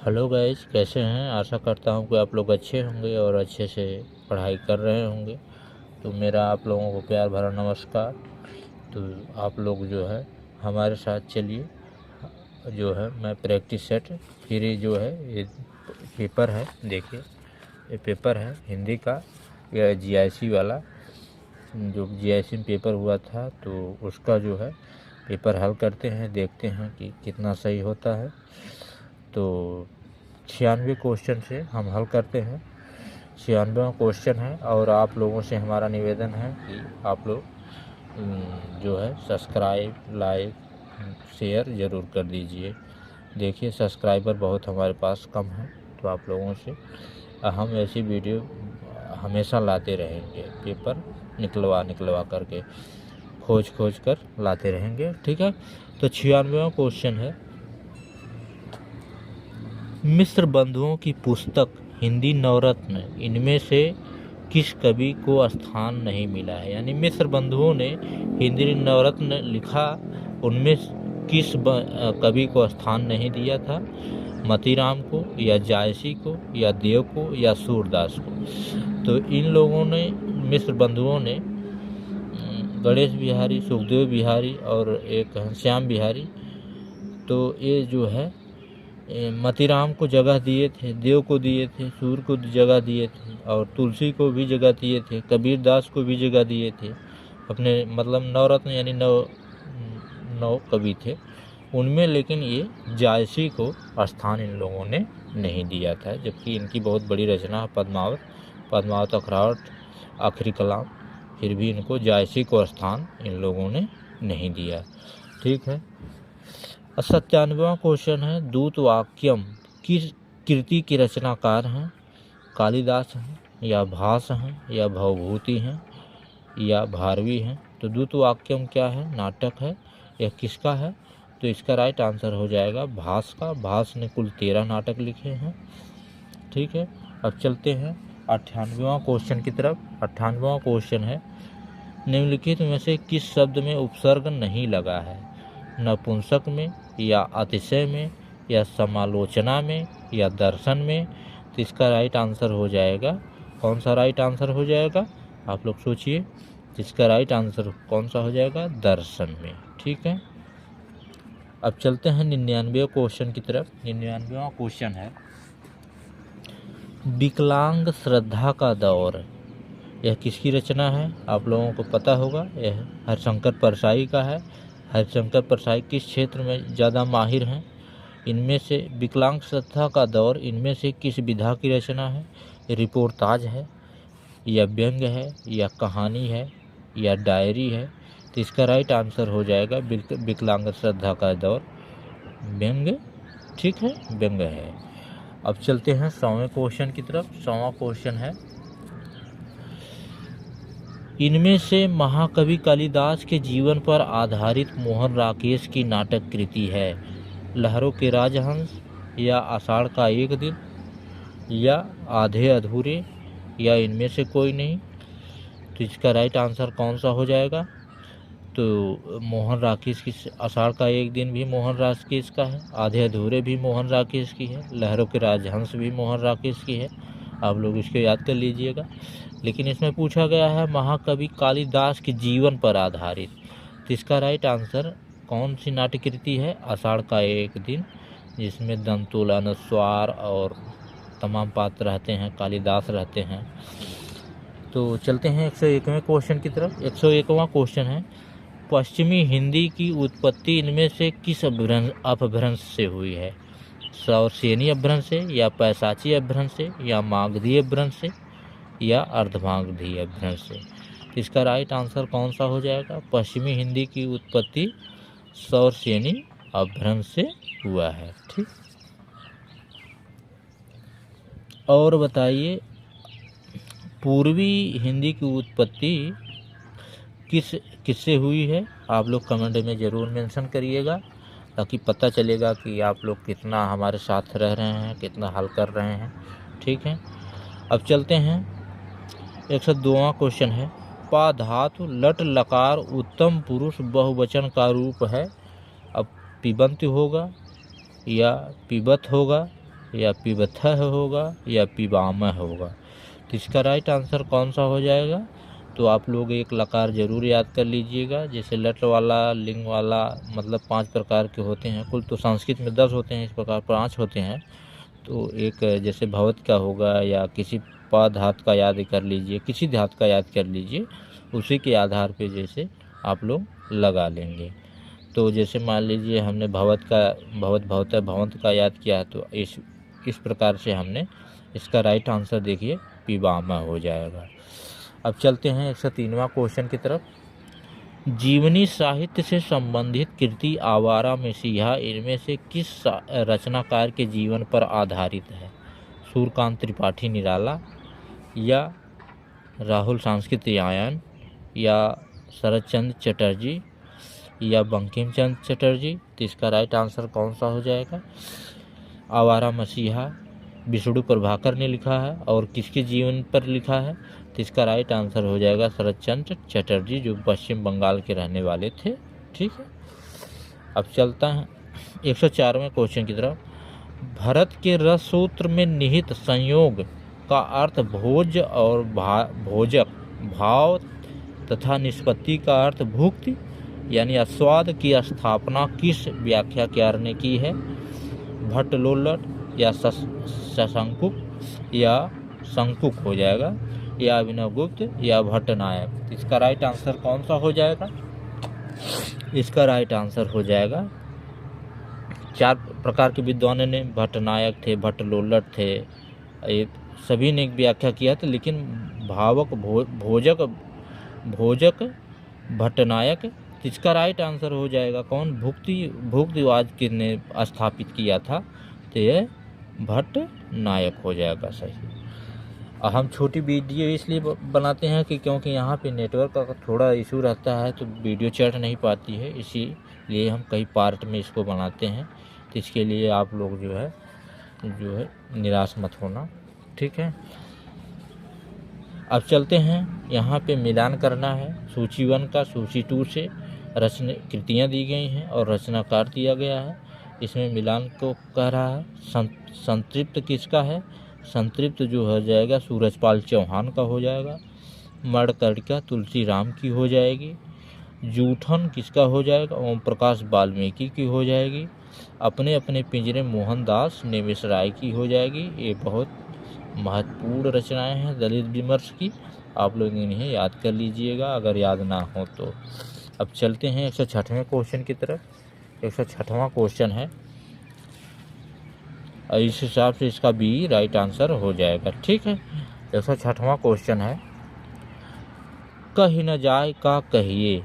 Hello guys, कैसे हैं। आशा करता हूं कि आप लोग अच्छे होंगे और अच्छे से पढ़ाई कर रहे होंगे। तो मेरा आप लोगों को प्यार भरा नमस्कार। तो आप लोग जो है हमारे साथ चलिए। जो है मैं प्रैक्टिस सेट फिर ये जो है ये पेपर है। देखिए, ये पेपर है हिंदी का, यह जीआईसी वाला। जो जीआईसी में पेपर हुआ था तो उसका जो है पेपर हल करते हैं, देखते हैं कि कितना सही होता है। तो 96 क्वेश्चन से हम हल करते हैं। 96वां क्वेश्चन है और आप लोगों से हमारा निवेदन है कि आप लोग जो है सब्सक्राइब, लाइक, शेयर ज़रूर कर दीजिए। देखिए, सब्सक्राइबर बहुत हमारे पास कम है, तो आप लोगों से हम ऐसी वीडियो हमेशा लाते रहेंगे। पेपर निकलवा करके खोज कर लाते रहेंगे, ठीक है। तो 96वां क्वेश्चन है, मिस्र बंधुओं की पुस्तक हिंदी नवरत्न इनमें से किस कवि को स्थान नहीं मिला है। यानी मिस्र बंधुओं ने हिंदी नवरत्न लिखा, उनमें किस कवि को स्थान नहीं दिया था। मतीराम को, या जायसी को, या देव को, या सूरदास को। तो इन लोगों ने, मिस्र बंधुओं ने गणेश बिहारी, सुखदेव बिहारी और एक श्याम बिहारी, तो ये जो है मतीराम को जगह दिए थे, देव को दिए थे, सूर को जगह दिए थे और तुलसी को भी जगह दिए थे, कबीर दास को भी जगह दिए थे अपने, मतलब नवरत्न यानी नौ कवि थे उनमें। लेकिन ये जायसी को स्थान इन लोगों ने नहीं दिया था, जबकि इनकी बहुत बड़ी रचना पद्मावत अखरावट, आखिरी कलाम, फिर भी इनको जायसी को स्थान इन लोगों ने नहीं दिया, ठीक है। 97वां क्वेश्चन है, दूत वाक्यम किस कृति के रचनाकार हैं। कालिदास हैं, या भास हैं, या भवभूति हैं, या भारवी हैं। तो दूत वाक्यम क्या है, नाटक है। यह किसका है, तो इसका राइट आंसर हो जाएगा भास का। भास ने कुल 13 नाटक लिखे हैं, ठीक है। अब चलते हैं 98वां क्वेश्चन की तरफ। 98वां क्वेश्चन है, निम्नलिखित में से किस शब्द में उपसर्ग नहीं लगा है। नपुंसक में, या अतिशय में, या समालोचना में, या दर्शन में। तो इसका राइट आंसर हो जाएगा, कौन सा राइट आंसर हो जाएगा, आप लोग सोचिए। इसका राइट आंसर कौन सा हो जाएगा, दर्शन में, ठीक है। अब चलते हैं 99वें क्वेश्चन की तरफ। 99वां क्वेश्चन है, विकलांग श्रद्धा का दौर, यह किसकी रचना है। आप लोगों को पता होगा, यह हरिशंकर परसाई का है। हरिशंकर परसाई किस क्षेत्र में ज़्यादा माहिर हैं। इनमें से विकलांग श्रद्धा का दौर इनमें से किस विधा की रचना है। रिपोर्टाज है, या व्यंग है, या कहानी है, या डायरी है। तो इसका राइट आंसर हो जाएगा विकलांग श्रद्धा का दौर व्यंग, ठीक है, व्यंग है। अब चलते हैं 100वें क्वेश्चन की तरफ। 100वां क्वेश्चन है, इनमें से महाकवि कालिदास के जीवन पर आधारित मोहन राकेश की नाटक कृति है। लहरों के राजहंस, या आषाढ़ का एक दिन, या आधे अधूरे, या इनमें से कोई नहीं। तो इसका राइट आंसर कौन सा हो जाएगा, तो मोहन राकेश की। आषाढ़ का एक दिन भी मोहन राकेश का है, आधे अधूरे भी मोहन राकेश की है, लहरों के राजहंस भी मोहन राकेश की है। आप लोग इसको याद कर लीजिएगा। लेकिन इसमें पूछा गया है महाकवि कालिदास के जीवन पर आधारित, तो इसका राइट आंसर कौन सी नाट्य कृति है, आषाढ़ का एक दिन, जिसमें दंतुल, अनुस्वार और तमाम पात्र रहते हैं, कालिदास रहते हैं। तो चलते हैं 101वें क्वेश्चन की तरफ। 101वां क्वेश्चन है, पश्चिमी हिंदी की उत्पत्ति इनमें से किस अपभ्रंश से हुई है। सौरसेनी अपभ्रंश से, या पैशाची अपभ्रंश से, या मागधी अपभ्रंश से, या अर्धमागधी अपभ्रंश से। तो इसका राइट आंसर कौन सा हो जाएगा, पश्चिमी हिंदी की उत्पत्ति सौरसेनी अपभ्रंश से हुआ है, ठीक। और बताइए, पूर्वी हिंदी की उत्पत्ति किससे हुई है। आप लोग कमेंट में ज़रूर मेंशन करिएगा, ताकि पता चलेगा कि आप लोग कितना हमारे साथ रह रहे हैं, कितना हल कर रहे हैं, ठीक है। अब चलते हैं 102वां क्वेश्चन है, पा धातु लट लकार उत्तम पुरुष बहुवचन का रूप है। अब पिबंत होगा, या पिबत होगा, या पिबथः होगा या पिबामह होगा। तो इसका राइट आंसर कौन सा हो जाएगा? तो आप लोग एक लकार जरूर याद कर लीजिएगा। जैसे लट वाला, लिंग वाला, मतलब 5 प्रकार के होते हैं। कुल तो संस्कृत में 10 होते हैं, इस प्रकार 5 होते हैं। तो एक जैसे भवत का होगा या किसी प धातु का याद कर लीजिए, किसी धातु का याद कर लीजिए, उसी के आधार पे जैसे आप लोग लगा लेंगे। तो जैसे मान लीजिए हमने भवत का, भवत भवतः भवंत का याद किया है, तो इस प्रकार से हमने इसका राइट आंसर देखिए पिबामा हो जाएगा। अब चलते हैं 103वां क्वेश्चन की तरफ। जीवनी साहित्य से संबंधित कृति आवारा मसीहा इनमें से किस रचनाकार के जीवन पर आधारित है? सूर्यकांत त्रिपाठी निराला, या राहुल सांस्कृतियायन, या शरदचंद्र चटर्जी, या बंकिम चंद्र चटर्जी। तो इसका राइट आंसर कौन सा हो जाएगा? आवारा मसीहा विष्णु प्रभाकर ने लिखा है और किसके जीवन पर लिखा है? तो इसका राइट आंसर हो जाएगा शरदचंद्र चटर्जी, जो पश्चिम बंगाल के रहने वाले थे। ठीक है, अब चलता है 104वें क्वेश्चन की तरफ। भरत के रस सूत्र में निहित संयोग का अर्थ भोज और भोजक, भाव तथा निष्पत्ति का अर्थ भुक्ति यानी आस्वाद की स्थापना किस व्याख्याकार ने की है? भट्टलोल्लट, या सशंकुक, या शंकुक हो जाएगा, या अभिनव गुप्त, या भट्टनायक। इसका राइट आंसर कौन सा हो जाएगा? इसका राइट आंसर हो जाएगा, 4 प्रकार के विद्वानों ने, भट्टनायक थे, भट्टलोल्लट थे, सभी ने एक व्याख्या किया था, लेकिन भावक, भोजक, भट्टनायक। इसका राइट आंसर हो जाएगा कौन? भुक्तिवाद किसने स्थापित किया था? तो ये भट्टनायक हो जाएगा सही। और हम छोटी वीडियो इसलिए बनाते हैं कि क्योंकि यहाँ पे नेटवर्क का थोड़ा इशू रहता है, तो वीडियो चढ़ नहीं पाती है, इसीलिए हम कई पार्ट में इसको बनाते हैं। तो इसके लिए आप लोग जो है निराश मत होना। ठीक है, अब चलते हैं, यहाँ पे मिलान करना है सूची 1 का सूची 2 से। रचना कृतियाँ दी गई हैं और रचनाकार दिया गया है। इसमें मिलान को कह रहा है। संतृप्त किसका है? संतृप्त जो हो जाएगा सूरजपाल चौहान का हो जाएगा। मणकर्णिका तुलसी राम की हो जाएगी। जूठन किसका हो जाएगा? ओम प्रकाश वाल्मीकि की हो जाएगी। अपने अपने पिंजरे मोहनदास नेमिष राय की हो जाएगी। ये बहुत महत्वपूर्ण रचनाएं हैं दलित विमर्श की, आप लोग इन्हें याद कर लीजिएगा अगर याद ना हो तो। अब चलते हैं 106वें क्वेश्चन की तरफ। 106वां क्वेश्चन है, इस हिसाब से इसका बी राइट आंसर हो जाएगा। ठीक है, 106वां क्वेश्चन है, कही न जाए का कहिए।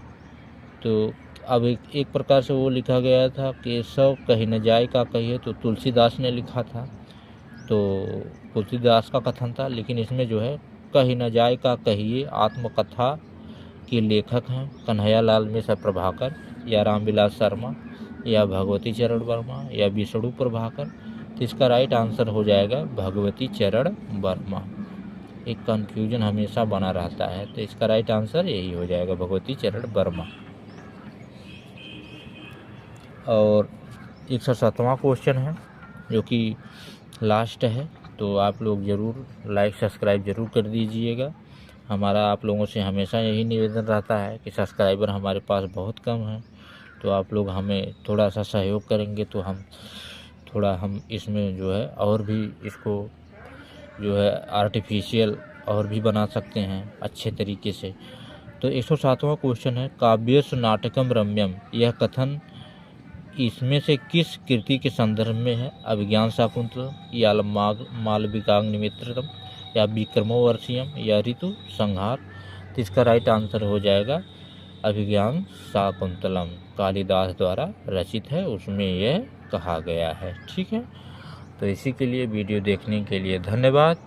तो अब एक प्रकार से वो लिखा गया था कि सब कही न जाए का कहिए, तो तुलसीदास ने लिखा था, तो तुलसीदास का कथन था। लेकिन इसमें जो है कही न जाए का कहिए आत्मकथा के लेखक हैं कन्हैयालाल मिश्र प्रभाकर, या रामविलास शर्मा, या भगवती चरण वर्मा, या विष्णु प्रभाकर। तो इसका राइट आंसर हो जाएगा भगवती चरण वर्मा। एक कंफ्यूजन हमेशा बना रहता है, तो इसका राइट आंसर यही हो जाएगा भगवती चरण वर्मा। और 107वां क्वेश्चन है जो कि लास्ट है, तो आप लोग ज़रूर लाइक सब्सक्राइब ज़रूर कर दीजिएगा। हमारा आप लोगों से हमेशा यही निवेदन रहता है कि सब्सक्राइबर हमारे पास बहुत कम हैं, तो आप लोग हमें थोड़ा सा सहयोग करेंगे तो हम इसमें जो है और भी इसको जो है आर्टिफिशियल और भी बना सकते हैं अच्छे तरीके से। तो 107वां क्वेश्चन है, काव्यस्य नाटकम रम्यम, यह कथन इसमें से किस कृति के संदर्भ में है? अभिज्ञान शाकुंतलम, या मालविकाग्निमित्रम, या विक्रमोर्वशीयम, या ऋतु संहार। तो इसका राइट आंसर हो जाएगा अभिज्ञान शाकुंतलम, कालिदास द्वारा रचित है, उसमें यह कहा गया है। ठीक है, तो इसी के लिए वीडियो देखने के लिए धन्यवाद।